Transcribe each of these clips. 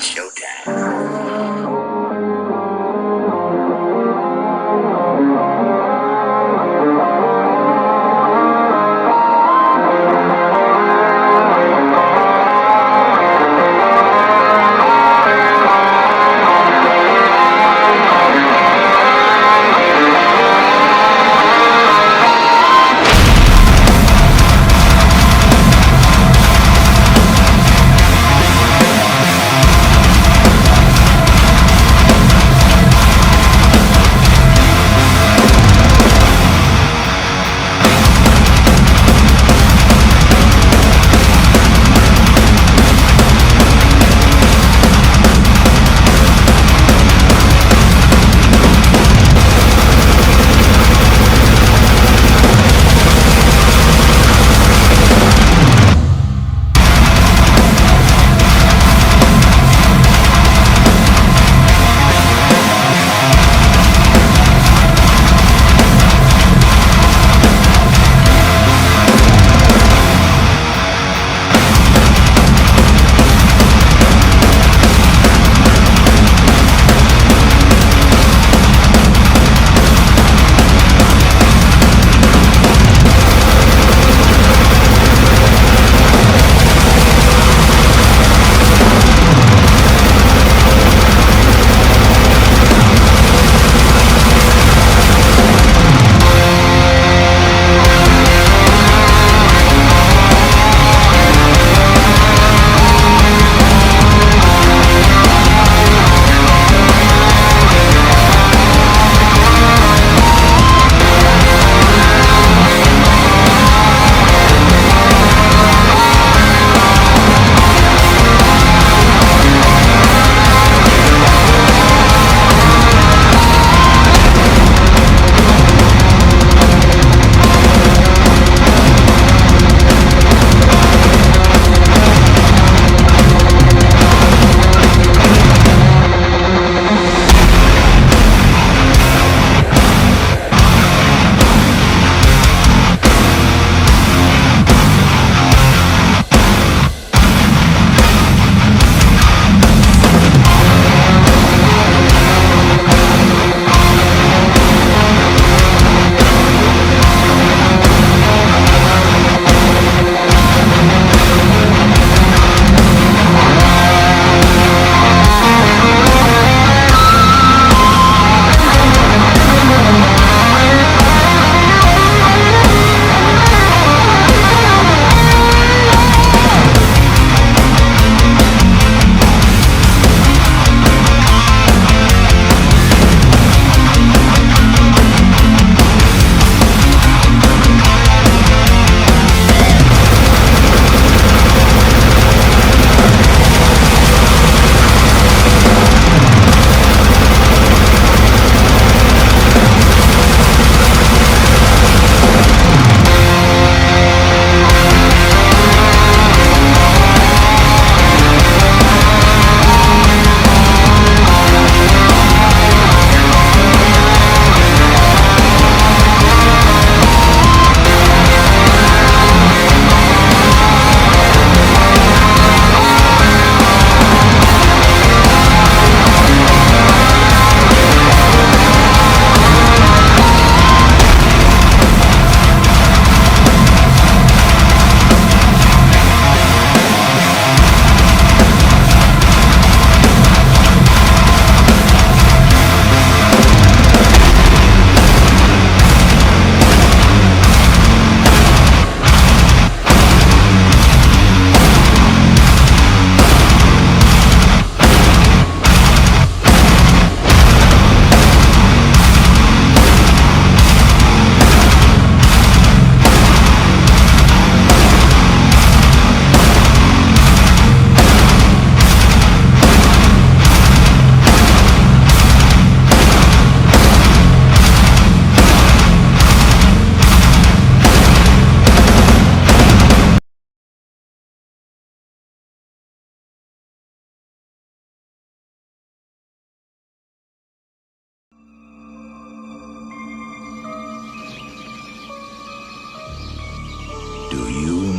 showtime.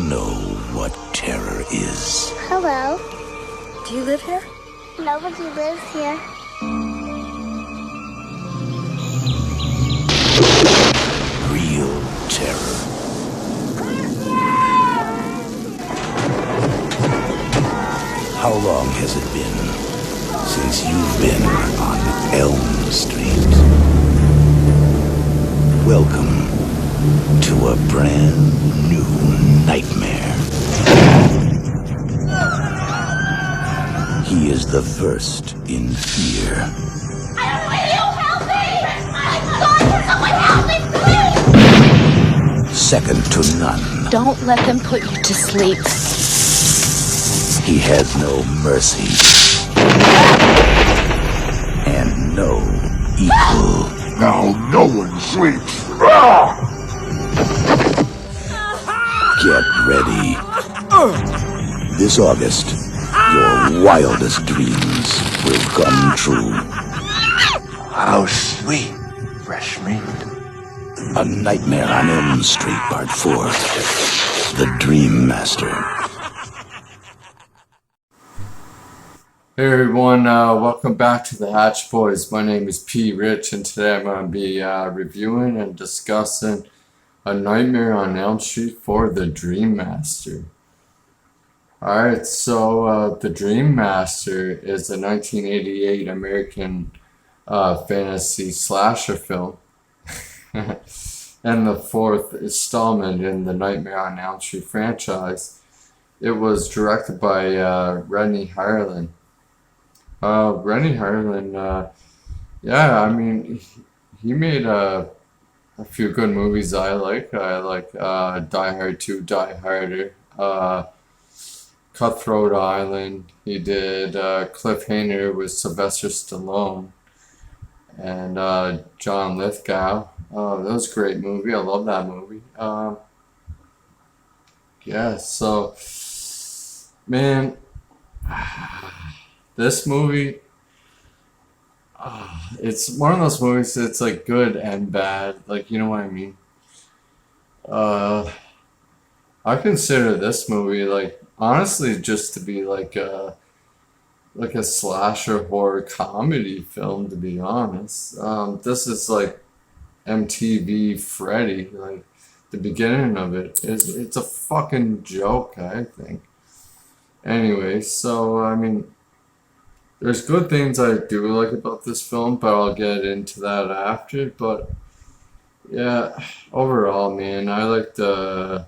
know what terror is. Hello. Do you live here? Nobody lives here. Real terror. How long has it been since you've been on Elm Street? Welcome to a brand new nightmare. He is the first in fear. I don't know you! Help me! My God, can someone help me, please? Second to none. Don't let them put you to sleep. He has no mercy. And no equal. Now no one sleeps. Get ready. This August, your wildest dreams will come true. How sweet, fresh meat. A Nightmare on Elm Street Part 4. The Dream Master. Hey everyone, welcome back to the Hatch Boys. My name is P. Rich, and today I'm going to be reviewing and discussing A Nightmare on Elm Street for the Dream Master. Alright, so The Dream Master is a 1988 American fantasy slasher film and the fourth installment in the Nightmare on Elm Street franchise. It was directed by Renny Harlond. Renny Harlond, yeah, I mean, he made a few good movies I like. I like Die Hard 2, Die Harder, Cutthroat Island. He did Cliffhanger with Sylvester Stallone and John Lithgow. That was a great movie. I love that movie. Yeah, so, man, this movie, it's one of those movies that's like good and bad. Like, you know what I mean? I consider this movie, like, honestly, just to be like a slasher horror comedy film, to be honest. This is like MTV Freddy, like the beginning of it is, it's a fucking joke, I think. Anyway, so I mean, there's good things I do like about this film, but I'll get into that after. But yeah, overall, man, I like the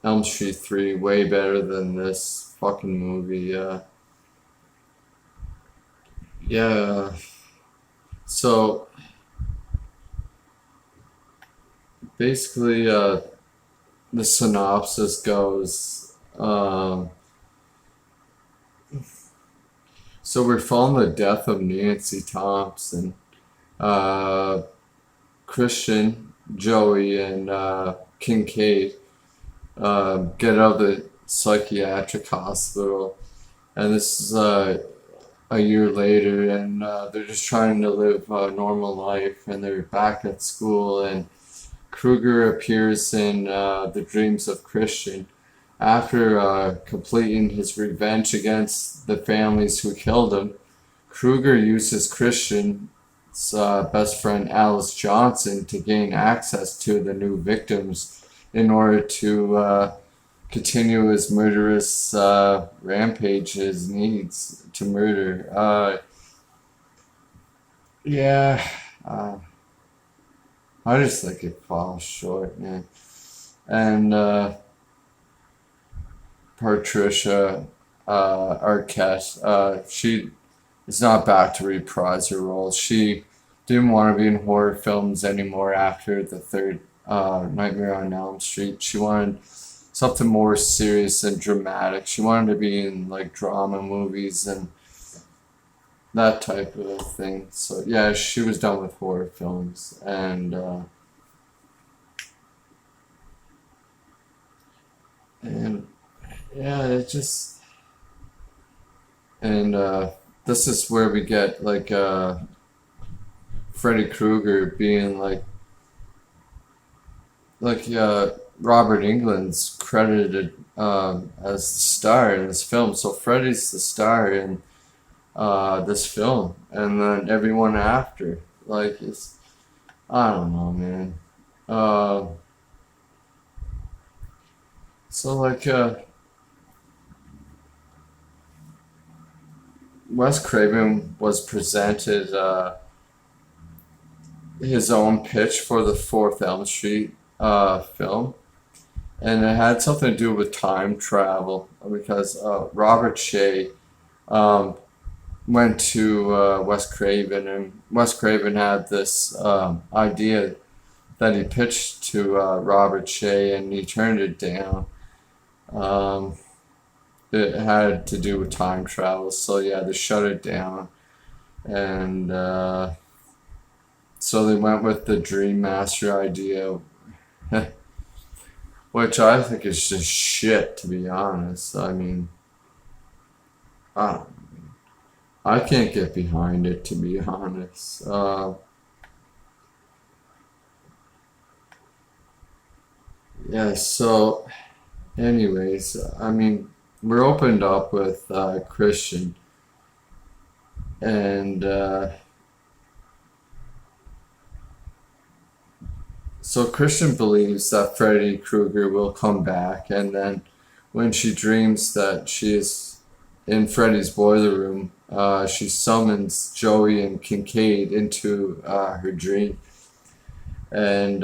Elm Street 3 way better than this fucking movie. Yeah. So basically, the synopsis goes, so we're following the death of Nancy Thompson. Christian, Joey, and Kincaid get out of the psychiatric hospital, and this is a year later, and they're just trying to live a normal life, and they're back at school, and Krueger appears in the dreams of Christian. After completing his revenge against the families who killed him, Krueger uses Christian's best friend Alice Johnson to gain access to the new victims in order to continue his murderous rampage, his needs to murder. Yeah, I just think it falls short, man. And Patricia Arquette, she is not back to reprise her role. She didn't want to be in horror films anymore after the third Nightmare on Elm Street. She wanted something more serious and dramatic. She wanted to be in like drama movies and that type of thing. So yeah, she was done with horror films, and yeah, it just, and this is where we get like Freddy Krueger being like Robert Englund's credited as the star in this film. So Freddy's the star, and this film, and then everyone after. Like, it's, I don't know, man. So like, Wes Craven was presented his own pitch for the Fourth Elm Street film, and it had something to do with time travel because Robert Shea went to Wes Craven, and Wes Craven had this idea that he pitched to Robert Shea, and he turned it down. It had to do with time travel, so yeah, they shut it down, and so they went with the Dream Master idea, which I think is just shit, to be honest. I mean, I can't get behind it, to be honest. Yeah, so anyways, I mean, we're opened up with Christian, and so Christian believes that Freddy Krueger will come back, and then when she dreams that she is in Freddy's boiler room, she summons Joey and Kincaid into her dream, and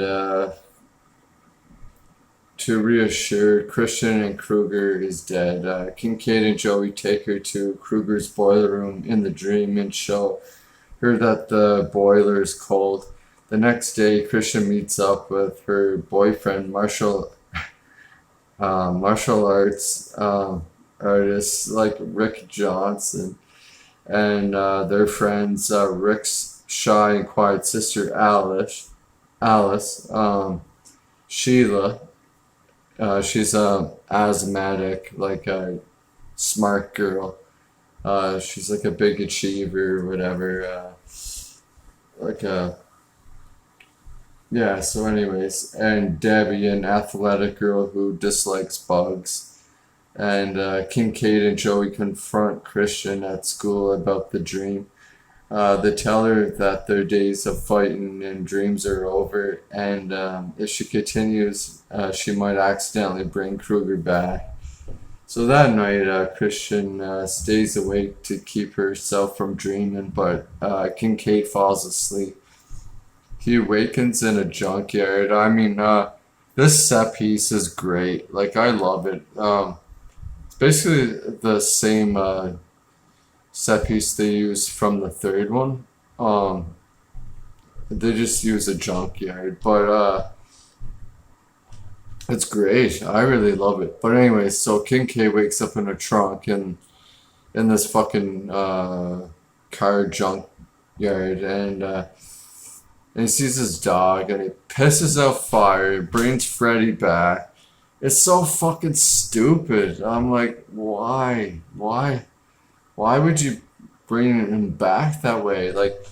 to reassure Christian and Krueger is dead, Kincaid and Joey take her to Krueger's boiler room in the dream and show her that the boiler is cold. The next day, Christian meets up with her boyfriend, martial arts artist like Rick Johnson, and their friends Rick's shy and quiet sister Alice, Sheila. She's a asthmatic, like a smart girl. She's like a big achiever, whatever. Like a Yeah, so anyways, and Debbie, an athletic girl who dislikes bugs. And Kincaid and Joey confront Christian at school about the dream. They tell her that their days of fighting and dreams are over, and if she continues, she might accidentally bring Krueger back. So that night, Christian stays awake to keep herself from dreaming, but Kincaid falls asleep. He awakens in a junkyard. I mean, this set piece is great. Like, I love it. It's basically the same set piece they use from the third one. They just use a junkyard, but it's great. I really love it. But anyway, so Kincaid wakes up in a trunk in this fucking car junkyard, and he sees his dog, and he pisses out fire, brings Freddy back. It's so fucking stupid. I'm like, why? Why would you bring him back that way? Like,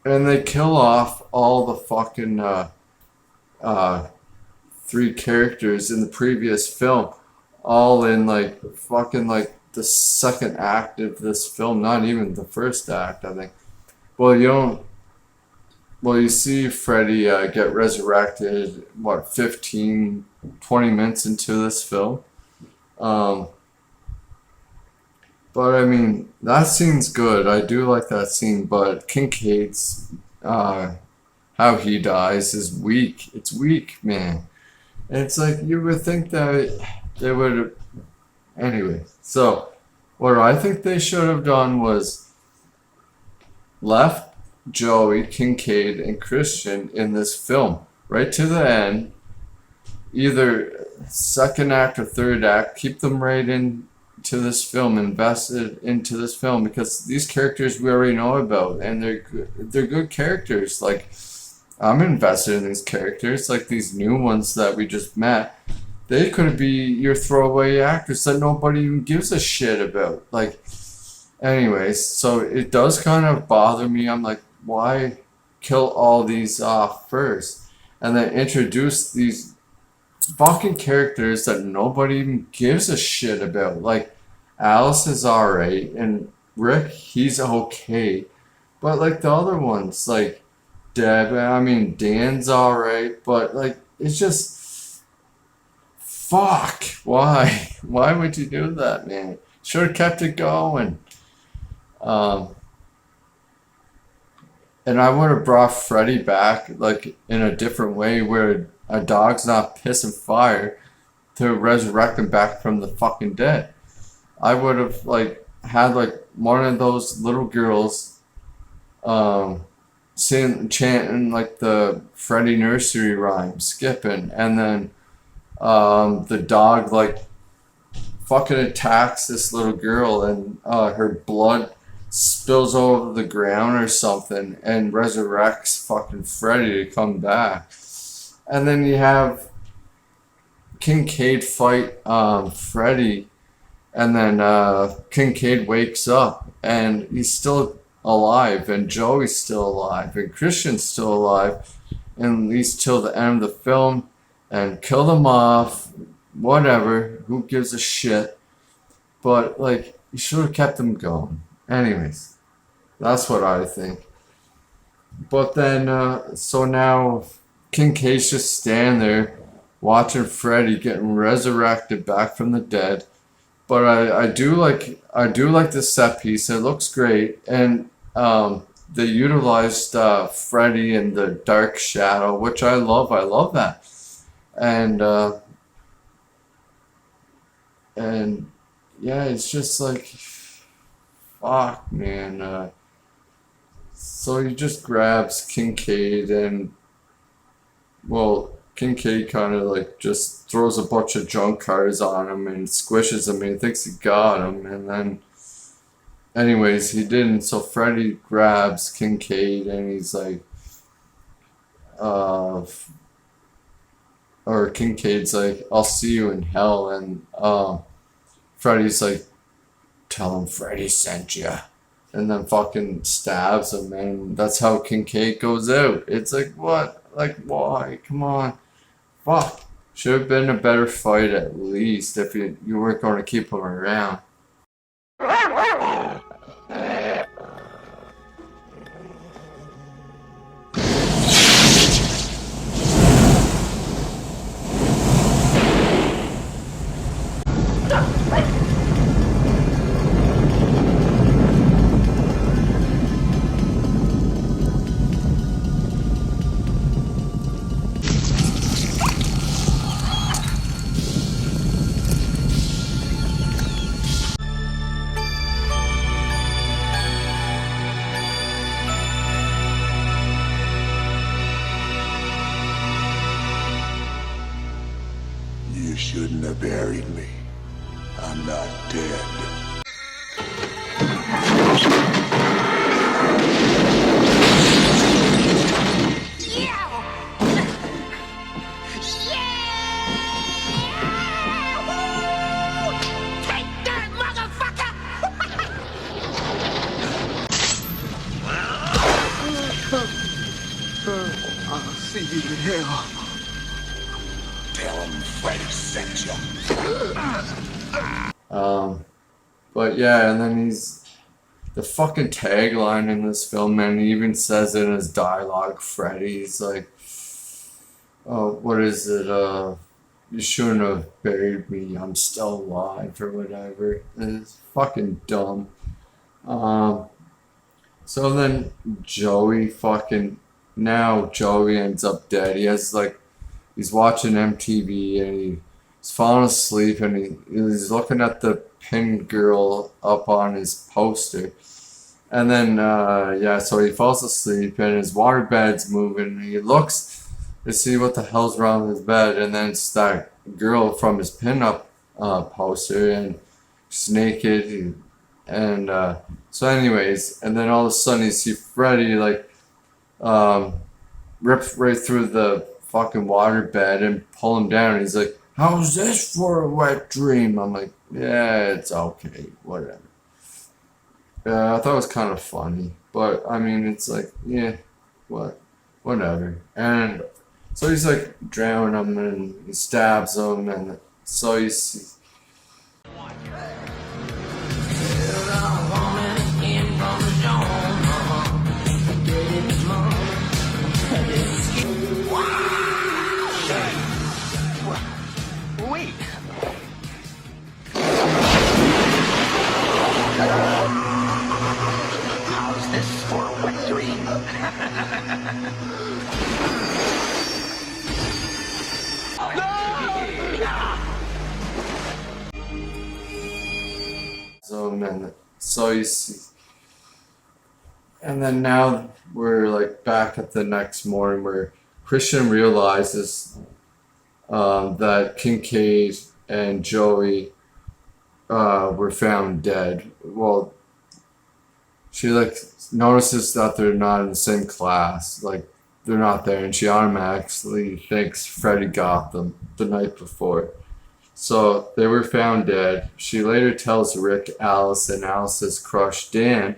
and they kill off all the fucking three characters in the previous film, all in like fucking like the second act of this film, not even the first act, I think. Well, you see Freddy get resurrected, 15, 20 minutes into this film. But I mean, that scene's good. I do like that scene, but Kincaid's, how he dies is weak. It's weak, man. And it's like, you would think that they would have... Anyway, so, what I think they should have done was left Joey, Kincaid, and Christian in this film, right to the end. Either second act or third act, keep them right into this film, invested into this film, because these characters we already know about, and they're good characters. Like, I'm invested in these characters, like these new ones that we just met. They could be your throwaway actors that nobody even gives a shit about. Like, anyways, so it does kind of bother me. I'm like, why kill all these off first and then introduce these fucking characters that nobody even gives a shit about? Like, Alice is alright, and Rick, he's okay. But like the other ones, like Deb, I mean Dan's alright, but like it's just fuck. Why? Why would you do that, man? Should have kept it going. And I would have brought Freddy back like in a different way where a dog's not pissing fire to resurrect him back from the fucking dead. I would have like had like one of those little girls chanting like the Freddy nursery rhyme, skipping, and then the dog like fucking attacks this little girl and her blood spills over the ground or something and resurrects fucking Freddy to come back. And then you have Kincaid fight Freddy, and then Kincaid wakes up and he's still alive, and Joey's still alive, and Christian's still alive, and at least till the end of the film, and kill them off, whatever, who gives a shit. But like, you should have kept them going. Anyways, that's what I think. But then, so now Kincaid's just standing there watching Freddy getting resurrected back from the dead. But I do like this set piece. It looks great, and they utilized Freddy in the dark shadow, which I love. I love that, and yeah, it's just like fuck, man. So he just grabs Kincaid and, well, Kincaid kind of like just throws a bunch of junk cars on him and squishes him, and he thinks he got him, and then anyways he didn't. So Freddy grabs Kincaid and he's like or Kincaid's like, I'll see you in hell, and Freddy's like, tell him Freddy sent you, and then fucking stabs him, and that's how Kincaid goes out. It's like, what? Like, why? Come on. Fuck. Should have been a better fight at least if you weren't going to keep him around. You shouldn't have buried me. I'm not dead. I'll see you in hell. Tell him Freddy sent you. But yeah, and then he's the fucking tagline in this film, and he even says it in his dialogue, Freddy's like, oh, what is it, you shouldn't have buried me, I'm still alive, or whatever. It's fucking dumb. So then Joey ends up dead. He has like, he's watching MTV and he's falling asleep, and he's looking at the pin girl up on his poster. And then, so he falls asleep and his waterbed's moving, and he looks to see what the hell's wrong with his bed, and then it's that girl from his pin-up poster, and she's naked, and so anyways, and then all of a sudden you see Freddy like rip right through the fucking waterbed and pull him down. He's like, how's this for a wet dream? I'm like, yeah, it's okay, whatever. I thought it was kind of funny, but I mean, it's like, yeah, whatever. And so he's like drowning him, and he stabs him, and so you see. phone, and so you see. And then now we're like back at the next morning where Christian realizes that Kincaid and Joey were found dead. Well, she like notices that they're not in the same class, like they're not there, and she automatically thinks Freddy got them the night before. So they were found dead. She later tells Rick, Alice, and Alice's crush Dan,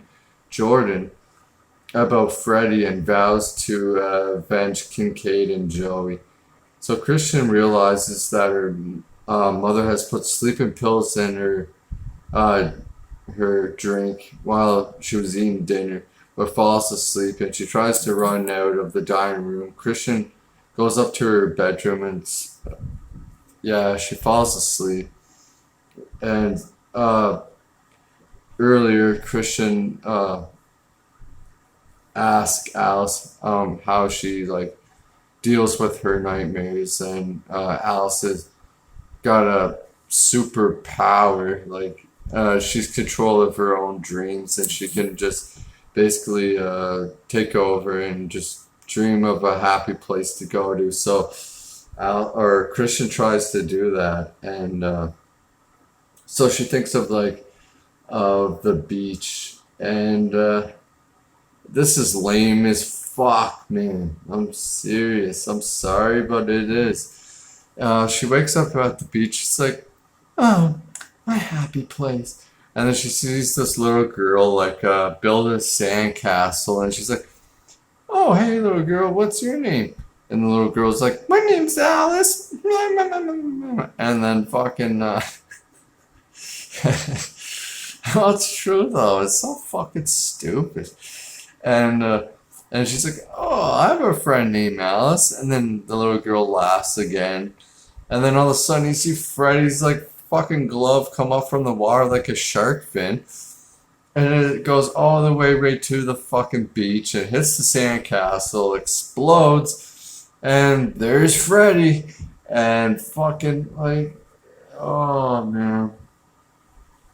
Jordan, about Freddy and vows to avenge Kincaid and Joey. So Christian realizes that her mother has put sleeping pills in her drink while she was eating dinner, but falls asleep, and she tries to run out of the dining room. Christian goes up to her bedroom and she falls asleep. And earlier Christian asked Alice how she like deals with her nightmares, and Alice has got a super power, like she's control of her own dreams, and she can just basically take over and just dream of a happy place to go to. So Christian tries to do that, and so she thinks of like the beach, and this is lame as fuck, man. I'm serious. I'm sorry, but it is. She wakes up at the beach. She's like, oh, my happy place. And then she sees this little girl like build a sandcastle, and she's like, oh, hey, little girl, what's your name? And the little girl's like, my name's Alice. And then fucking, it's true though. It's so fucking stupid. And she's like, oh, I have a friend named Alice. And then the little girl laughs again. And then all of a sudden you see Freddy's like fucking glove come up from the water like a shark fin. And it goes all the way right to the fucking beach. It hits the sandcastle, explodes. And there's Freddy. And fucking like, oh man.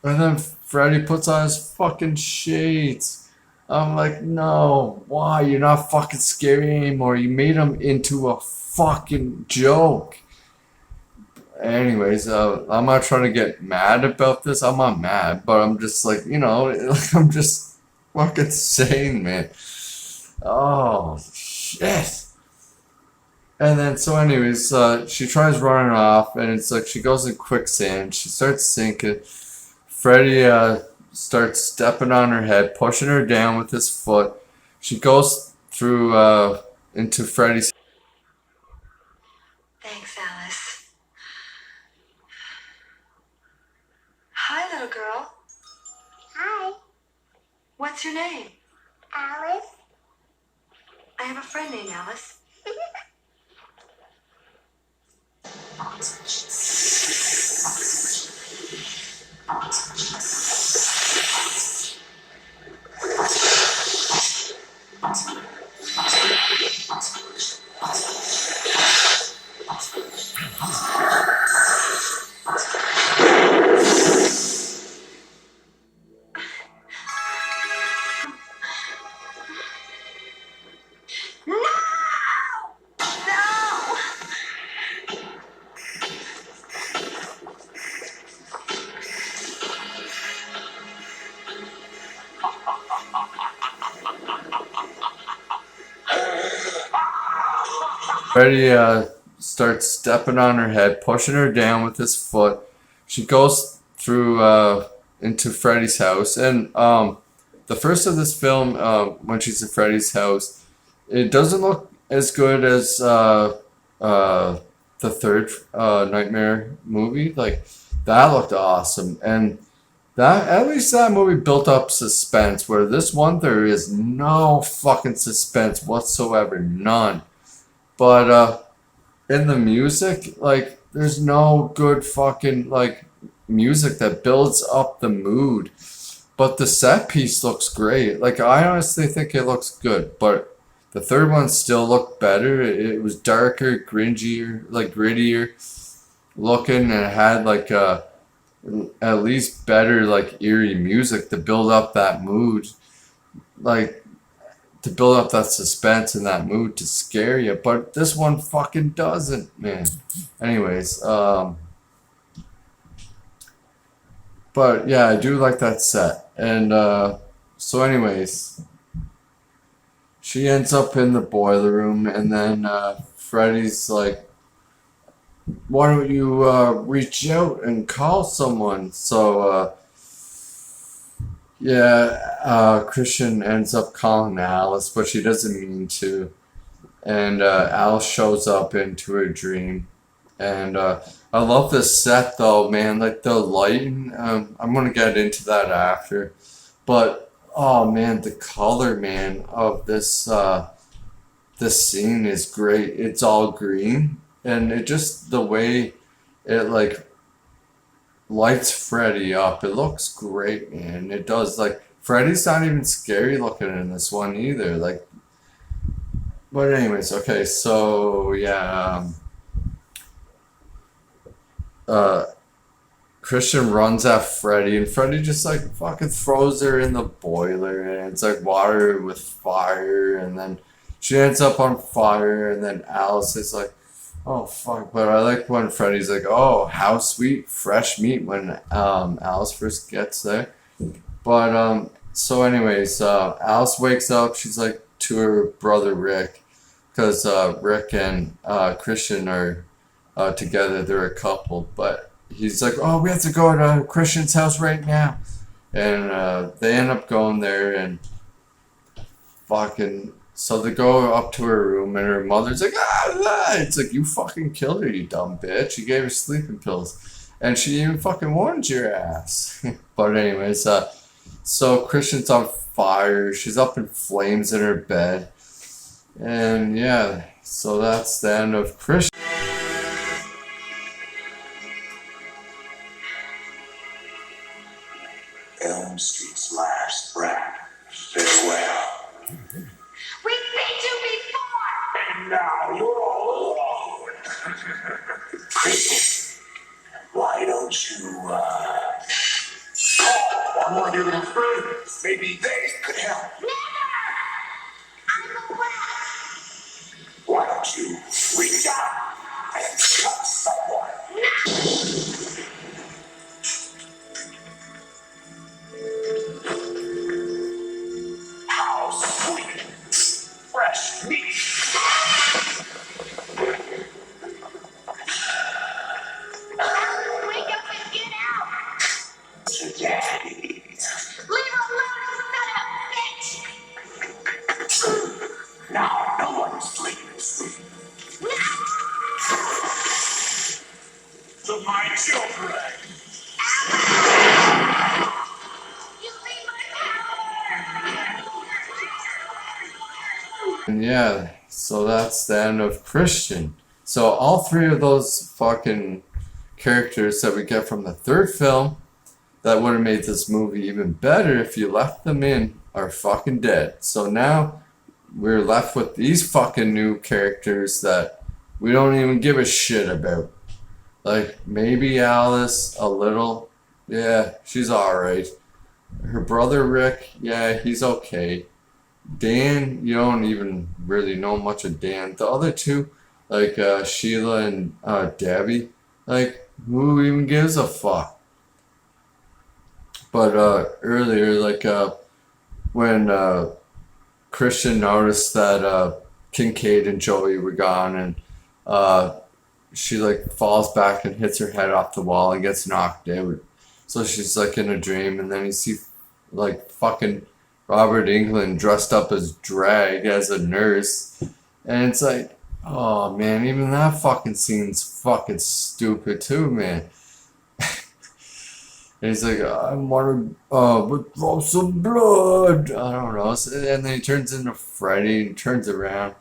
And then Freddy puts on his fucking shades. I'm like, no, why? You're not fucking scary anymore. You made him into a fucking joke. Anyways, I'm not trying to get mad about this. I'm not mad, but I'm just like, I'm just fucking saying, man. Oh, shit. And then, so anyways, she tries running off, and it's like she goes in quicksand. She starts sinking. Freddy starts stepping on her head, pushing her down with his foot. She goes through into Freddy's. Thanks, Alice. Hi, little girl. Hi, What's your name? Alice. I have a friend named Alice. Freddy starts stepping on her head, pushing her down with his foot. She goes through into Freddy's house, and the first of this film, when she's in Freddy's house, it doesn't look as good as the third Nightmare movie. Like that looked awesome, and that at least that movie built up suspense. Where this one, there is no fucking suspense whatsoever, none. But in the music, like, there's no good fucking, like, music that builds up the mood. But the set piece looks great. Like, I honestly think it looks good. But the third one still looked better. It was darker, grittier looking, and it had, like, at least better like eerie music to build up that mood, like to build up that suspense and that mood to scare you. But this one fucking doesn't, man. Anyways, but yeah, I do like that set. And so anyways, she ends up in the boiler room, and then Freddy's like, why don't you reach out and call someone? So yeah, Christian ends up calling Alice, but she doesn't mean to. And Alice shows up into her dream. And I love this set though, man. Like the lighting, I'm gonna get into that after. But oh man, the color, man, of this scene is great. It's all green, and it just the way it like lights Freddy up. It looks great, man. It does. Like Freddy's not even scary looking in this one either. Like, but anyways, okay. So yeah, uh, Christian runs at Freddy, and Freddy just like fucking throws her in the boiler, and it's like water with fire, and then she ends up on fire, and then Alice is like, oh fuck. But I like when Freddy's like, oh, how sweet, fresh meat when Alice first gets there. But so anyways, Alice wakes up. She's like to her brother Rick, because Rick and Christian are together. They're a couple, but he's like, oh, we have to go to Christian's house right now, and they end up going there, and fucking. So they go up to her room, and her mother's like, ah! It's like, you fucking killed her, you dumb bitch. You gave her sleeping pills, and she even fucking warned your ass. But anyways, so Christian's on fire. She's up in flames in her bed, and yeah, so that's the end of Christian. Elm Street's last breath. Farewell. We beat you before! And now you're all alone. Christian, why don't you, call on one of your little friends? Maybe they could help. Never! I'm a rat! Why don't you reach out and touch someone? How sweet, fresh meat. Wake up and get out! Today. Leave her alone, you son of a bitch! Now no one's sleeping. To my children. You leave my power! And yeah, so that's the end of Christian. So all three of those fucking characters that we get from the third film that would have made this movie even better if you left them in are fucking dead. So now we're left with these fucking new characters that we don't even give a shit about. Like maybe Alice a little. Yeah, she's alright. Her brother Rick, yeah, he's okay. Dan, you don't even really know much of Dan. The other two, like Sheila and Debbie, like who even gives a fuck? But earlier, like when Christian noticed that Kincaid and Joey were gone, and she like falls back and hits her head off the wall and gets knocked out. So she's like in a dream, and then you see like fucking Robert Englund dressed up as Drag as a nurse, and it's like, oh man, even that fucking scene's fucking stupid too, man. And he's like, I want to withdraw some blood. I don't know. And then he turns into Freddy and turns around.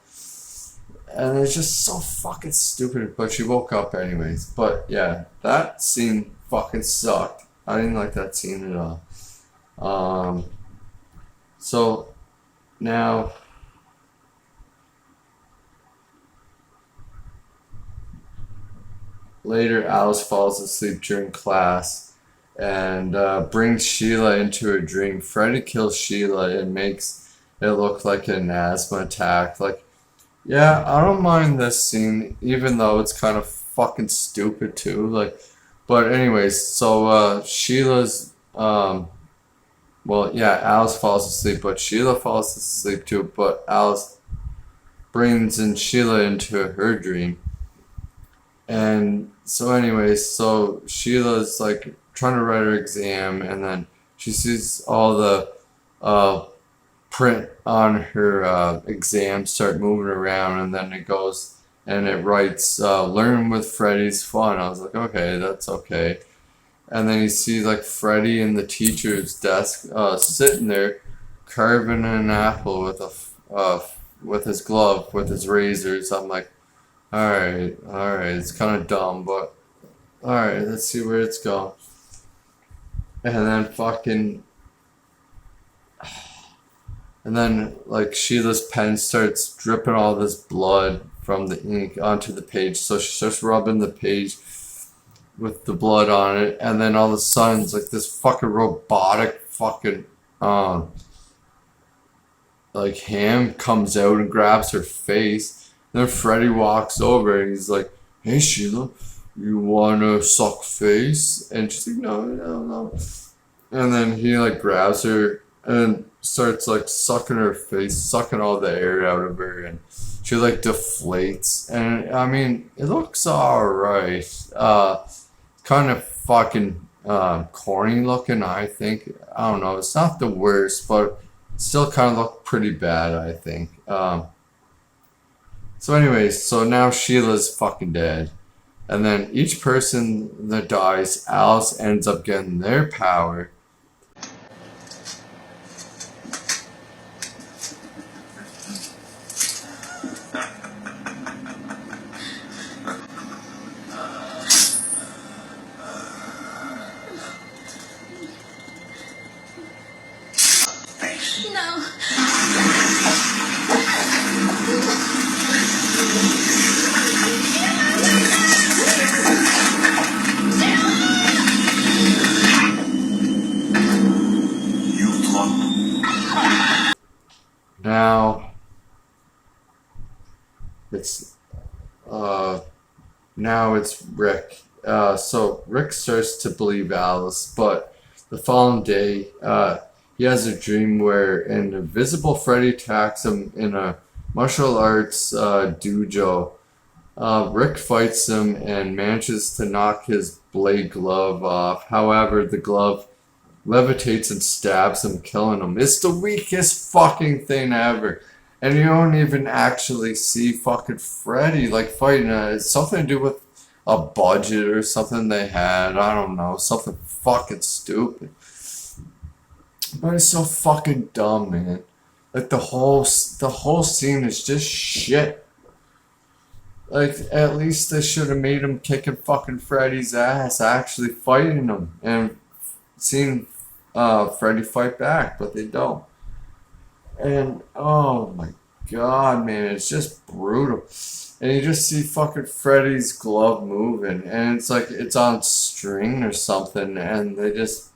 And it's just so fucking stupid. But she woke up anyways. But yeah, that scene fucking sucked. I didn't like that scene at all. So now later Alice falls asleep during class, and brings Sheila into her dream. Freddy kills Sheila and makes it look like an asthma attack. Like, yeah, I don't mind this scene, even though it's kind of fucking stupid too. Like, but anyways, so Sheila's well, yeah, Alice falls asleep, but Sheila falls asleep too. But Alice brings in Sheila into her dream. And so anyways, so Sheila's like trying to write her exam, and then she sees all the print on her exam start moving around, and then it goes and it writes learn with Freddy's fun. I was like, okay, that's okay. And then you see like Freddy in the teacher's desk sitting there carving an apple with with his glove, with his razors. I'm like, alright, it's kind of dumb, but alright, let's see where it's going. And then and then like Sheila's pen starts dripping all this blood from the ink onto the page, so she starts rubbing the page with the blood on it, and then all of a sudden it's like this fucking robotic fucking like hand comes out and grabs her face. Then Freddy walks over and he's like, hey Sheila, you wanna suck face? And she's like, no. And then he like grabs her and starts like sucking her face, sucking all the air out of her, and she like deflates. And I mean, it looks alright. Kind of fucking corny looking, I think. I don't know, it's not the worst, but it still kind of looked pretty bad, I think. So anyways, so now Sheila's fucking dead. And then each person that dies, Alice ends up getting their power. No. Now it's Rick. So Rick starts to believe Alice, but the following day, he has a dream where an invisible Freddy attacks him in a martial arts dojo. Rick fights him and manages to knock his blade glove off. However, the glove levitates and stabs him, killing him. It's the weakest fucking thing ever. And you don't even actually see fucking Freddy like fighting. It's something to do with a budget or something they had. I don't know. Something fucking stupid. But it's so fucking dumb, man. Like the whole scene is just shit. Like, at least they should have made him kicking fucking Freddy's ass, actually fighting him, and seeing Freddy fight back, but they don't. And, oh my god, man, it's just brutal. And you just see fucking Freddy's glove moving, and it's like it's on string or something, and they just...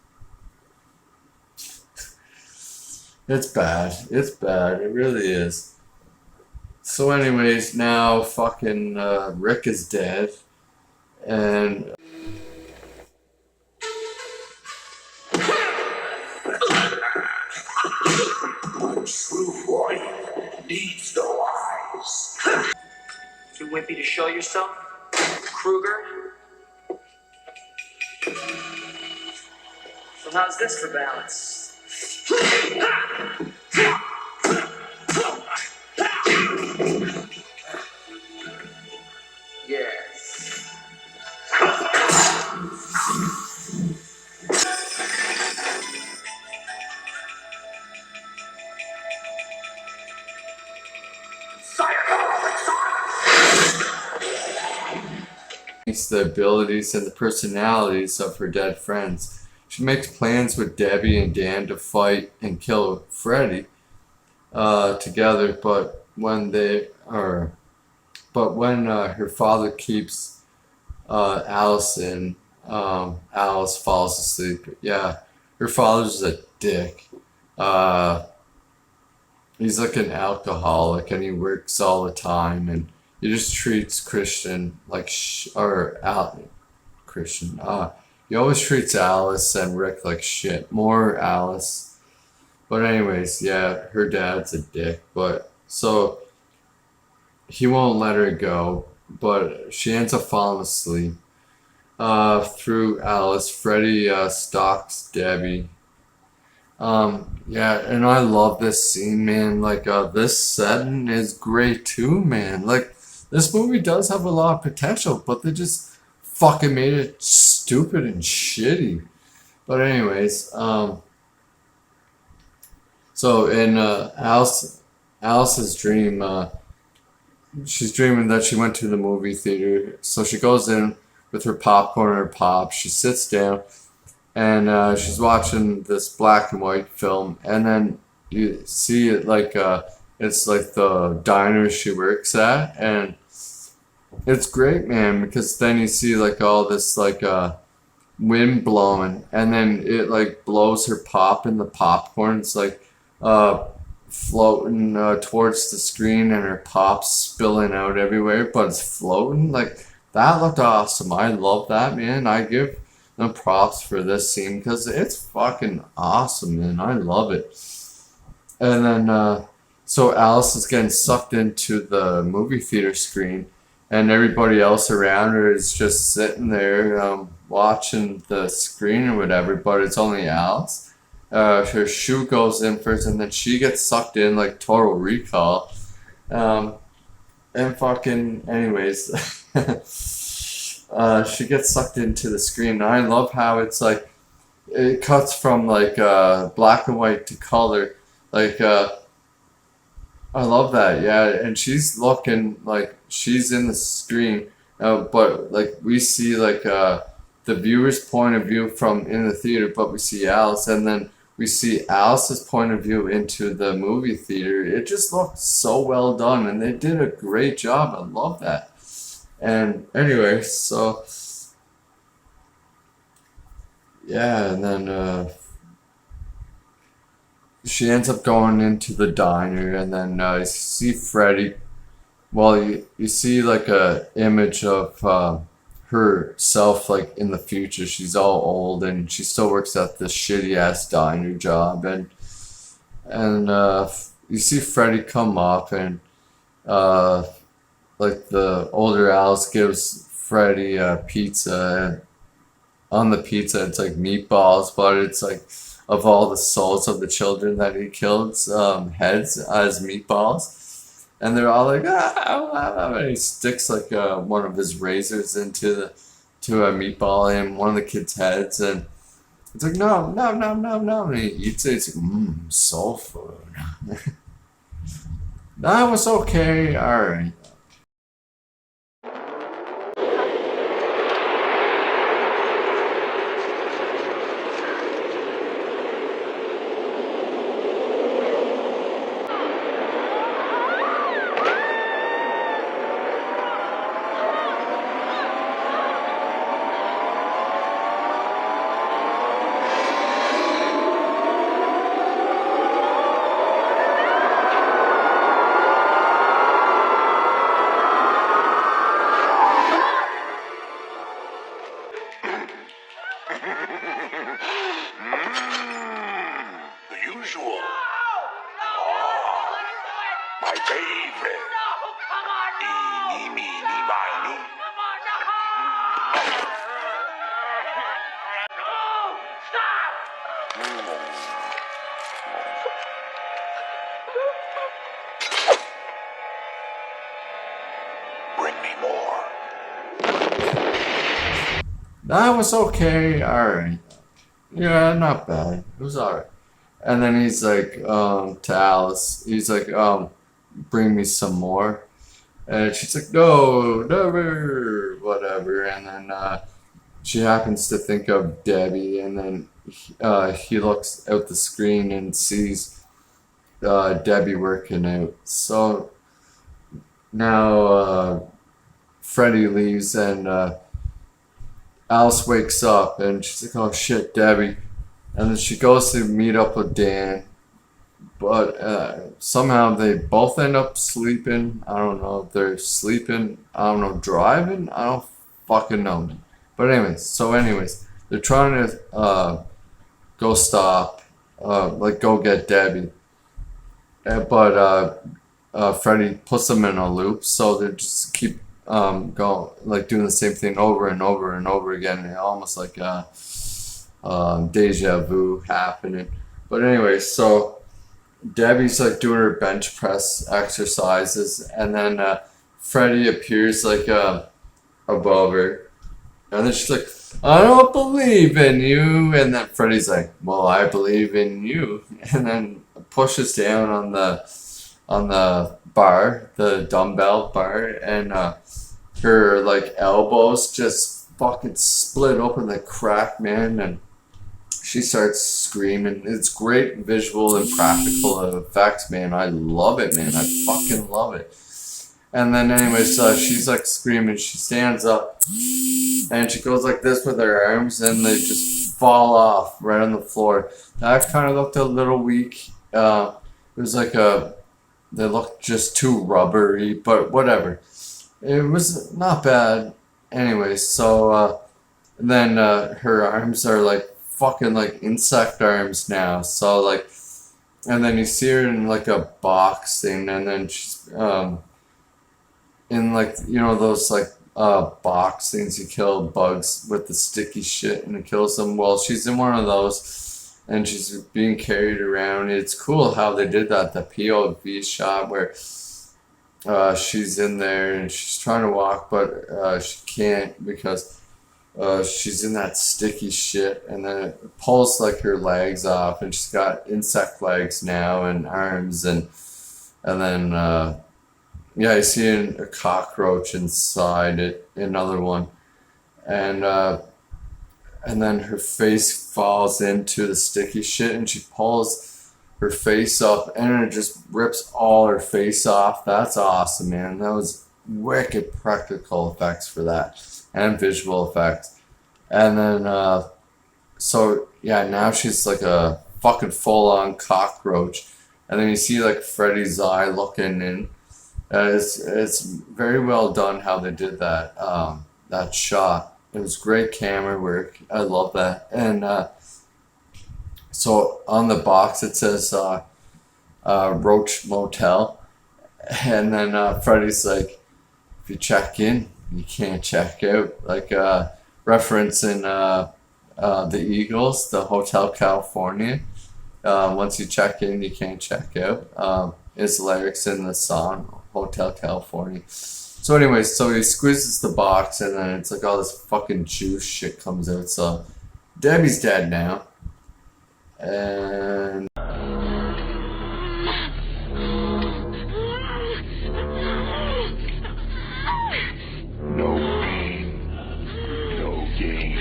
It's bad. It's bad. It really is. So anyways, now fucking Rick is dead, and A true warrior needs no eyes. Too wimpy to show yourself, Krueger? So how's this for balance? Yes. the abilities and the personalities of her dead friends. She makes plans with Debbie and Dan to fight and kill Freddy together, but when her father keeps Allison Alice falls asleep. Yeah, her father's a dick. Uh, he's like an alcoholic and he works all the time and he just treats Christian like Christian. He always treats Alice and Rick like shit. More Alice. But anyways, yeah, her dad's a dick. But so he won't let her go. But she ends up falling asleep. Through Alice, Freddy stalks Debbie. Yeah, and I love this scene, man. Like, this setting is great too, man. Like, this movie does have a lot of potential, but they just fucking made it stupid and shitty. But anyways, so in Alice's dream, she's dreaming that she went to the movie theater. So she goes in with her popcorn and her pop. She sits down and she's watching this black and white film. And then you see it like it's like the diner she works at, and it's great, man, because then you see like all this like wind blowing, and then it like blows her pop in the popcorn. It's like floating towards the screen, and her pop's spilling out everywhere, but it's floating. Like, that looked awesome. I love that, man. I give them props for this scene because it's fucking awesome, man. I love it. And then so Alice is getting sucked into the movie theater screen, and everybody else around her is just sitting there watching the screen or whatever, but it's only Alice. Her shoe goes in first, and then she gets sucked in like Total Recall. And fucking, anyways, she gets sucked into the screen. And I love how it's like, it cuts from like black and white to color. Like, I love that, yeah. And she's looking like she's in the screen, but like we see like the viewer's point of view from in the theater, but we see Alice, and then we see Alice's point of view into the movie theater. It just looked so well done, and they did a great job. I love that. And anyway, so yeah, and then she ends up going into the diner, and then you see Freddy. Well, you see like a image of herself like in the future. She's all old and she still works at this shitty ass diner job, and you see Freddy come up, and like the older Alice gives Freddy a pizza, and on the pizza it's like meatballs, but it's like of all the souls of the children that he killed, heads as meatballs. And they're all like, and he sticks like one of his razors into a meatball in one of the kids' heads, and it's like, no, and he eats it. It's like, soul food. That was okay, alright. The usual. My favorite. Eeny, meeny, miny. Bring me more. That was okay, alright. Yeah, not bad. It was alright. And then he's like, to Alice, he's like, bring me some more. And she's like, no, never, whatever. And then she happens to think of Debbie, and then he looks out the screen and sees Debbie working out. So now Freddy leaves, and Alice wakes up and she's like, oh shit, Debbie. And then she goes to meet up with Dan. But somehow they both end up sleeping. I don't know if they're sleeping. I don't know, driving? I don't fucking know. But anyways, they're trying to go get Debbie. But Freddy puts them in a loop, so they just keep going, like doing the same thing over and over and over again. And almost like deja vu happening. But anyway, so Debbie's like doing her bench press exercises, and then Freddy appears like above her, and then she's like, I don't believe in you. And then Freddy's like, well, I believe in you. And then pushes down on the bar, the dumbbell bar, and her like elbows just fucking split open like crack, man. And she starts screaming. It's great visual and practical effects, man. I love it, man. I fucking love it. And then anyways, she's like screaming. She stands up and she goes like this with her arms, and they just fall off right on the floor. That kind of looked a little weak. It was like they looked just too rubbery, but whatever. It was not bad. Anyway, so then her arms are like fucking like insect arms now. So like, and then you see her in like a box thing, and then she's in like, you know, those like box things you kill bugs with the sticky shit and it kills them. Well, she's in one of those and she's being carried around. It's cool how they did that, the POV shot where she's in there and she's trying to walk, but she can't because she's in that sticky shit, and then it pulls like her legs off, and she's got insect legs now and arms, and then yeah, you see a cockroach inside it, another one, and then her face falls into the sticky shit, and she pulls her face up, and it just rips all her face off. That's awesome, man. That was wicked practical effects for that, and visual effects. And then so yeah, now she's like a fucking full-on cockroach, and then you see like Freddy's eye looking in. It's very well done how they did that that shot. It was great camera work. I love that. And so on the box it says Roach Motel, and then Freddy's like, if you check in, you can't check out. Like referencing the Eagles, the Hotel California. Once you check in, you can't check out. His lyrics in the song Hotel California. So anyways, so he squeezes the box, and then it's like all this fucking juice shit comes out. So Debbie's dead now, and No pain, no gain.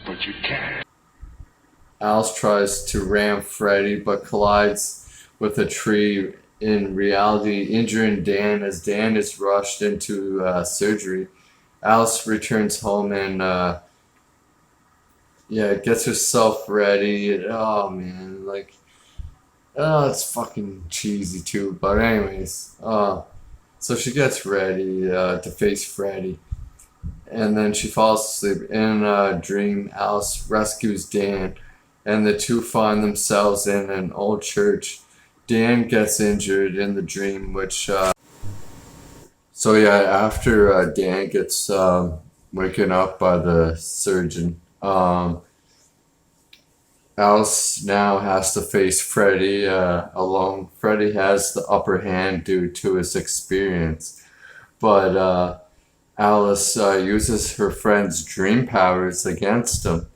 But you can't. Alice tries to ram Freddy, but collides with a tree, in reality injuring Dan as Dan is rushed into surgery. Alice returns home and yeah, gets herself ready. And, oh man, like, oh, it's fucking cheesy too. But anyways, so she gets ready to face Freddy. And then she falls asleep. In a dream, Alice rescues Dan, and the two find themselves in an old church. Dan gets injured in the dream, which... so yeah, after Dan gets waken up by the surgeon, Alice now has to face Freddy alone. Freddy has the upper hand due to his experience. But Alice uses her friend's dream powers against him.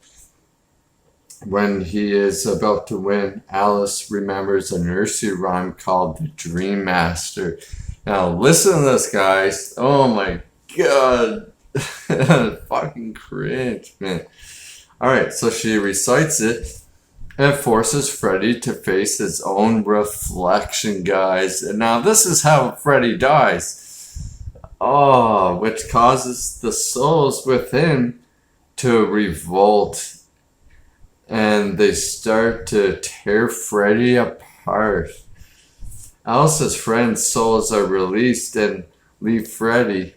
When he is about to win, Alice remembers a nursery rhyme called The Dream Master. Now listen to this, guys. Oh my god. Fucking cringe, man. Alright, so she recites it and forces Freddy to face his own reflection, guys. And now this is how Freddy dies. Oh, which causes the souls within to revolt. And they start to tear Freddy apart. Alice's friend's souls are released and leave Freddy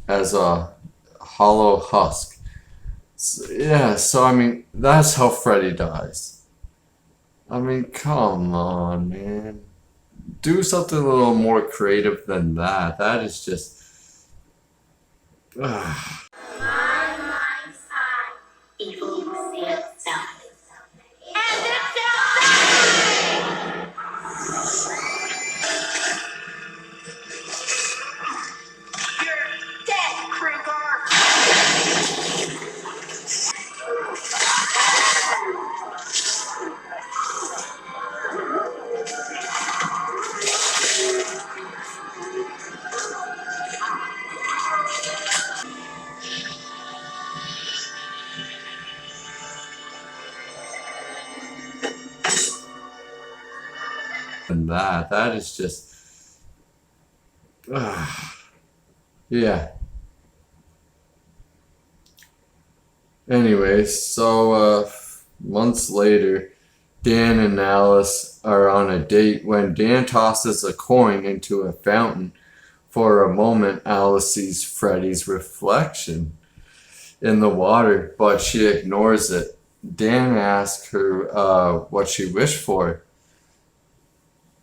as a hollow husk. So I mean, that's how Freddy dies. I mean, come on, man. Do something a little more creative than that. That is just... Evil self. And that is just... yeah. Anyways, so months later, Dan and Alice are on a date when Dan tosses a coin into a fountain. For a moment, Alice sees Freddy's reflection in the water, but she ignores it. Dan asks her what she wished for,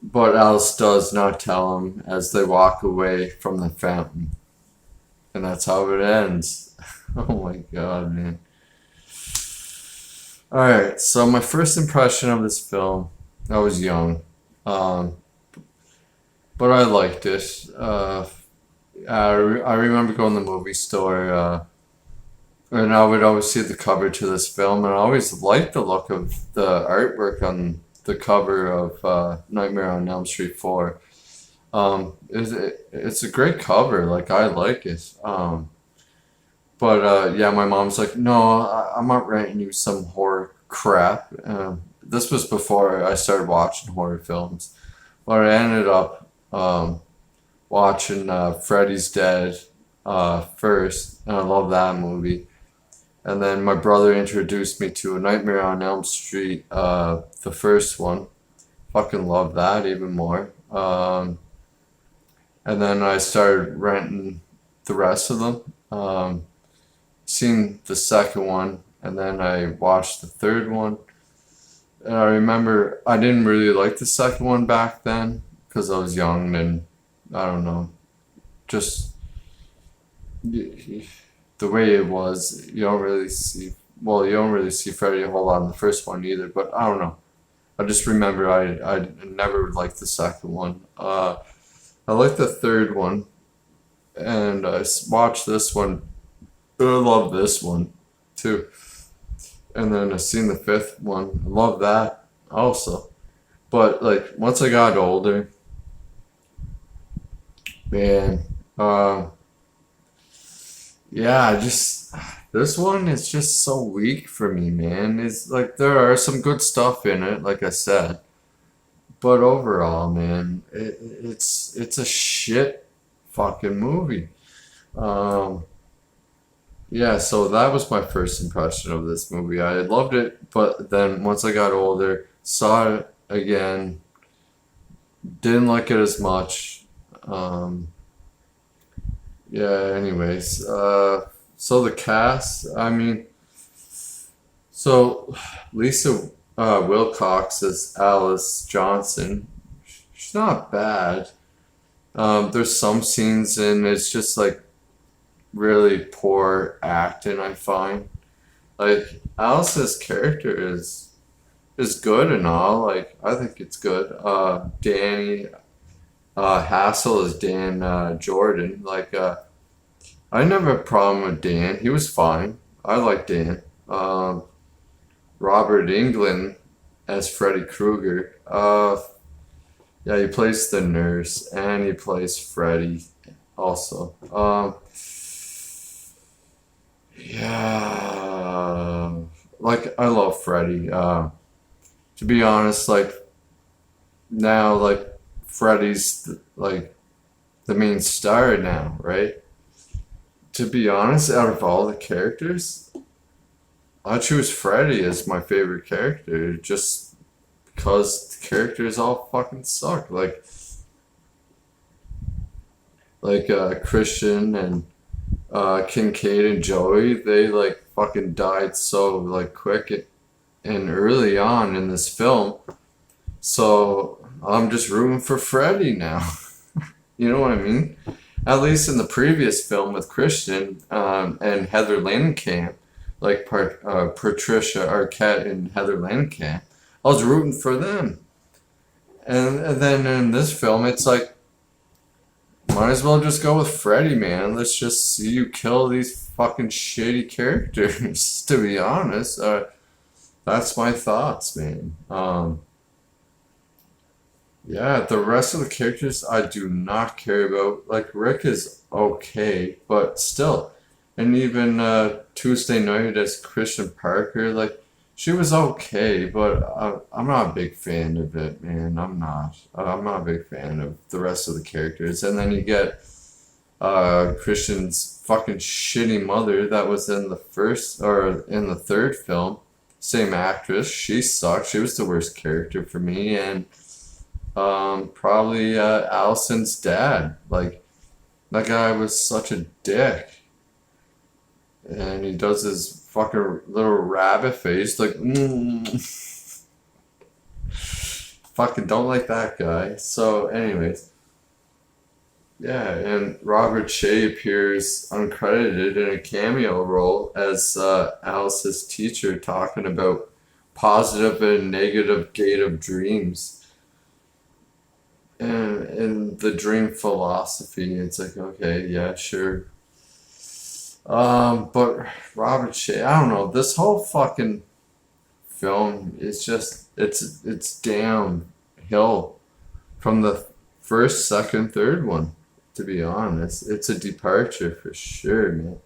but Alice does not tell him as they walk away from the fountain. And that's how it ends. Oh my god, man. Alright, so my first impression of this film, I was young, but I liked it. I remember going to the movie store, and I would always see the cover to this film, and I always liked the look of the artwork on the cover of Nightmare on Elm Street 4. It's a great cover, like, I like it. But yeah, my mom's like, no, I'm not renting you some horror crap. This was before I started watching horror films. But I ended up watching Freddy's Dead first, and I love that movie. And then my brother introduced me to A Nightmare on Elm Street, the first one. Fucking love that even more. And then I started renting the rest of them. Seen the second one, and then I watched the third one. And I remember I didn't really like the second one back then because I was young and I don't know, just the way it was. You don't really see Freddy a whole lot in the first one either. But I don't know. I just remember I never liked the second one. I liked the third one, and I watched this one. I love this one too. And then I seen the fifth one. I love that also. But like once I got older, man, yeah, this one is just so weak for me, man. It's like there are some good stuff in it, like I said. But overall, man, it's a shit fucking movie. Yeah, so that was my first impression of this movie. I loved it, but then once I got older, saw it again, didn't like it as much. Yeah, anyways. So the cast, I mean, so Lisa Wilcox as Alice Johnson. She's not bad. There's some scenes and it's just like really poor acting, I find. Like Alice's character is good and all. Like I think it's good. Danny Hassel is Dan Jordan. Like I never had a problem with Dan. He was fine. I like Dan. Robert Englund as Freddy Krueger. Yeah, he plays the nurse and he plays Freddy also. Yeah, like I love Freddy. To be honest, like now, like Freddy's like the main star now, right? To be honest, out of all the characters, I choose Freddy as my favorite character just because the characters all fucking suck. Like Christian and Kincaid and Joey, they like fucking died so like quick and early on in this film. So I'm just rooting for Freddy now. You know what I mean? At least in the previous film with Christian and Heather Langenkamp, like Patricia Arquette and Heather Langenkamp, I was rooting for them. And then in this film, it's like, might as well just go with Freddy, man. Let's just see you kill these fucking shitty characters, to be honest. That's my thoughts, man. Yeah, the rest of the characters I do not care about. Like, Rick is okay, but still. And even Tuesday Night as Christian Parker, like, she was okay, but I'm not a big fan of it, man. I'm not. I'm not a big fan of the rest of the characters. And then you get Christian's fucking shitty mother that was in the first, or in the third film. Same actress. She sucked. She was the worst character for me. And probably Allison's dad. Like, that guy was such a dick. And he does his fucking little rabbit face, like, fucking don't like that guy. So, anyways, yeah, and Robert Shea appears uncredited in a cameo role as Alice's teacher, talking about positive and negative gate of dreams. And in the dream philosophy, it's like, okay, yeah, sure. But Robert Shea, I don't know, this whole fucking film is just, it's downhill from the first, second, third one, to be honest. It's a departure for sure, man.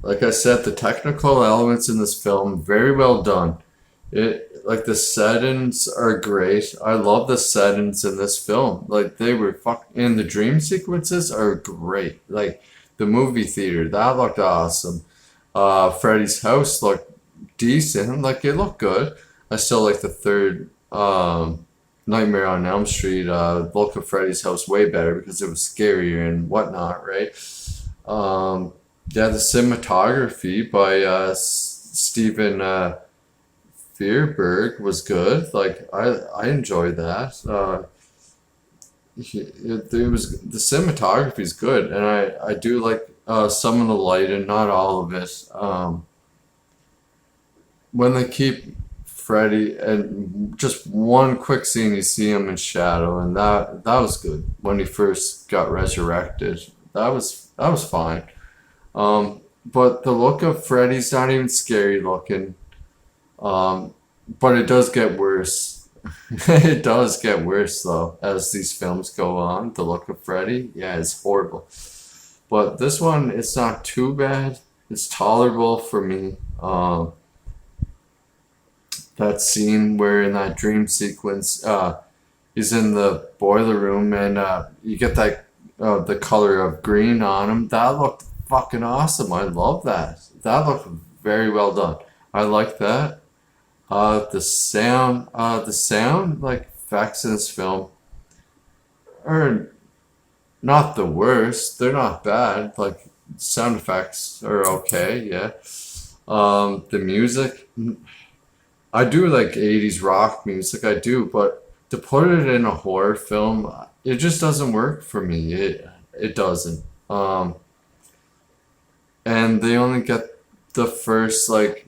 Like I said, the technical elements in this film, very well done. Like, the settings are great. I love the settings in this film. Like, they were and the dream sequences are great. Like, the movie theater, that looked awesome. Freddy's house looked decent. Like, it looked good. I still like the third Nightmare on Elm Street look of Freddy's house way better because it was scarier and whatnot, right? Yeah, the cinematography by Steven Fierberg was good. Like, I enjoyed that. It was, the cinematography is good, and I do like some of the lighting, not all of it. When they keep Freddy, and just one quick scene, you see him in shadow, and that was good. When he first got resurrected, that was fine. But the look of Freddy's not even scary looking. But it does get worse. It does get worse, though, as these films go on. The look of Freddy, yeah, it's horrible. But this one, it's not too bad. It's tolerable for me. That scene where in that dream sequence, he's in the boiler room and you get that the color of green on him. That looked fucking awesome. I love that. That looked very well done. I like that. The sound like effects in this film are not the worst. They're not bad. Like, sound effects are okay, yeah. The music, I do like 80s rock music, I do, but to put it in a horror film, it just doesn't work for me. It doesn't. And they only get the first, like,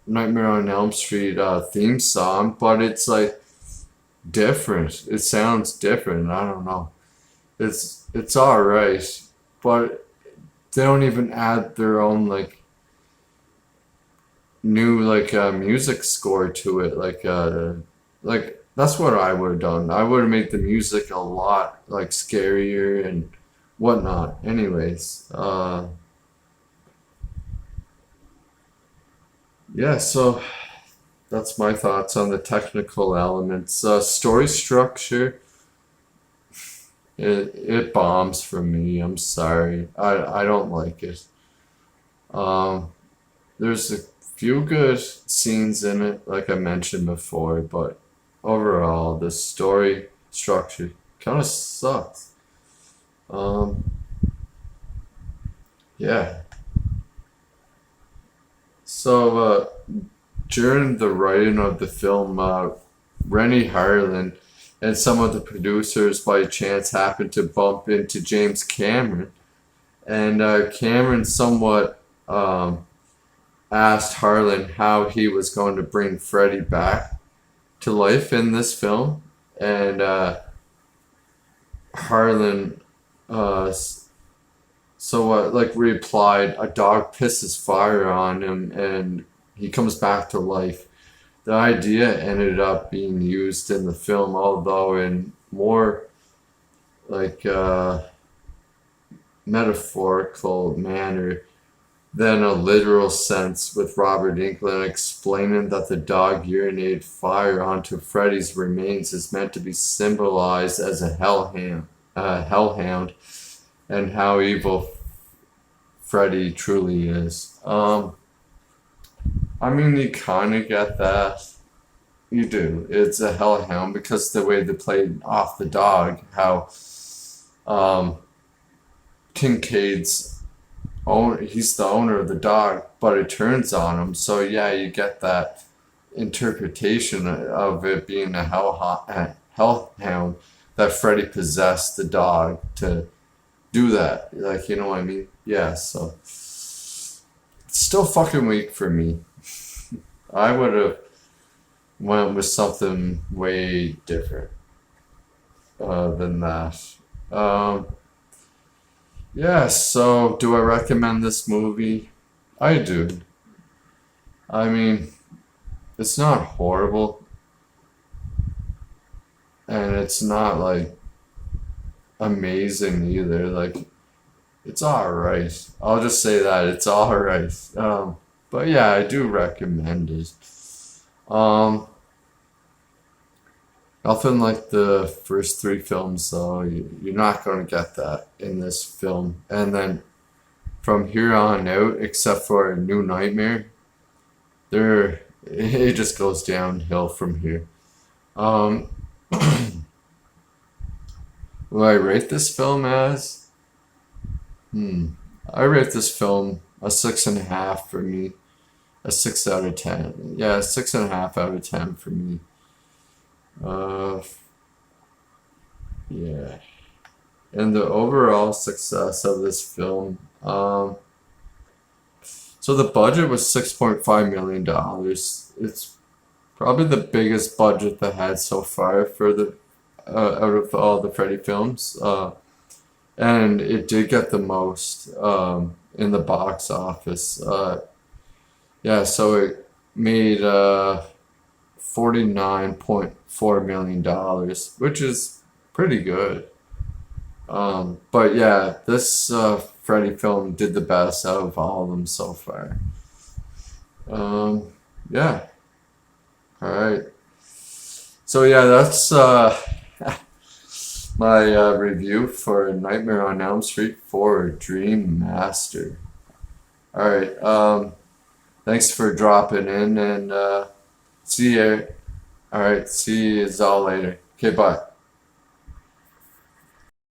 Nightmare on Elm Street theme song, but it's like different. It sounds different. I don't know. It's all right. but they don't even add their own like new like music score to it. Like that's what I would have done. I would have made the music a lot like scarier and whatnot. Anyways, yeah. So that's my thoughts on the technical elements. Story structure. It bombs for me. I'm sorry. I don't like it. There's a few good scenes in it, like I mentioned before, but overall, the story structure kind of sucks. Yeah. So, during the writing of the film, Renny Harlond and some of the producers by chance happened to bump into James Cameron, and Cameron somewhat asked Harlan how he was going to bring Freddy back to life in this film, and Harlan like replied, "A dog pisses fire on him, and he comes back to life." The idea ended up being used in the film, although in more like metaphorical manner than a literal sense, with Robert Englund explaining that the dog urinated fire onto Freddy's remains is meant to be symbolized as a hellhound, and how evil Freddy truly is. I mean, you kind of get that. You do. It's a hellhound because the way they played off the dog, how Kincaid's he's the owner of the dog, but it turns on him. So yeah, you get that interpretation of it being a hellhound, that Freddy possessed the dog to do that. Like, you know what I mean? Yeah, so it's still fucking weak for me. I would have went with something way different than that. Yeah, so do I recommend this movie? I do. I mean, it's not horrible, and it's not like amazing either. Like, it's alright. I'll just say that it's alright. But yeah, I do recommend it. Nothing like the first three films, though. You're not going to get that in this film. And then from here on out, except for New Nightmare, it just goes downhill from here. Will I rate this film as? I rate this film a 6.5 for me. A 6 out of 10. Yeah, 6.5 out of 10 for me. Yeah. And the overall success of this film, so the budget was $6.5 million. It's probably the biggest budget they had so far for the out of all the Freddy films. And it did get the most in the box office. Yeah, so it made $49.4 million, which is pretty good. But yeah, this Freddy film did the best out of all of them so far. Yeah. Alright. So yeah, that's my review for Nightmare on Elm Street 4 Dream Master. Alright, thanks for dropping in, and see you. Alright, see you all later. Okay, bye.